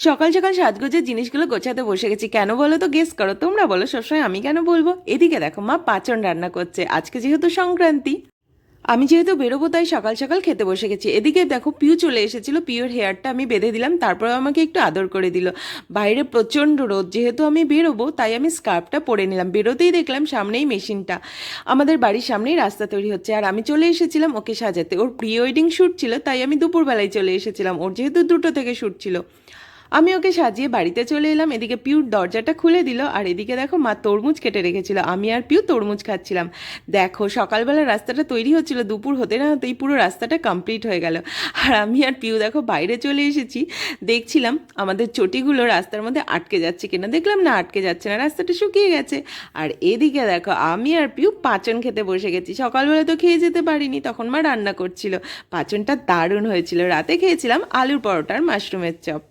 সকাল সকাল সাজগোজের জিনিসগুলো গোছাতে বসে গেছি। কেন বলো তো, গেস করো, তোমরা বলো, সবসময় আমি কেন বলবো। এদিকে দেখো, মা পাঁচন রান্না করছে, আজকে যেহেতু সংক্রান্তি। আমি যেহেতু বেরোবো তাই সকাল সকাল খেতে বসে গেছি। এদিকে দেখো, পিউ চলে এসেছিল, পিউর হেয়ারটা আমি বেঁধে দিলাম, তারপরে আমাকে একটু আদর করে দিল। বাইরে প্রচণ্ড রোদ, যেহেতু আমি বেরোবো তাই আমি স্কার্ফটা পরে নিলাম। বেরোতেই দেখলাম সামনেই মেশিনটা, আমাদের বাড়ির সামনেই রাস্তা তৈরি হচ্ছে, আর আমি চলে এসেছিলাম ওকে সাজাতে। ওর প্রি ওয়েডিং শ্যুট ছিল, তাই আমি দুপুরবেলায় চলে এসেছিলাম, ওর যেহেতু 2টো থেকে শ্যুট ছিল। আমি ওকে সাজিয়ে বাড়িতে চলে এলাম। এদিকে পিউর দরজাটা খুলে দিল, আর এদিকে দেখো মা তরমুজ কেটে রেখেছিল, আমি আর পিউ তরমুজ খাচ্ছিলাম। দেখো, সকালবেলা রাস্তাটা তৈরি হচ্ছিল, দুপুর হতে না হতেই পুরো রাস্তাটা কমপ্লিট হয়ে গেল। আর আমি আর পিউ দেখো বাইরে চলে এসেছি, দেখছিলাম আমাদের চটিগুলো রাস্তার মধ্যে আটকে যাচ্ছে কিনা। দেখলাম না, আটকে যাচ্ছে না, রাস্তাটা শুকিয়ে গেছে। আর এদিকে দেখো, আমি আর পিউ পাঁচন খেতে বসে গেছি। সকালবেলা তো খেয়ে যেতে পারিনি, তখন মা রান্না করছিল। পাঁচনটা দারুণ হয়েছিল। রাতে খেয়েছিলাম আলুর পরোটার মাশরুমের চপ।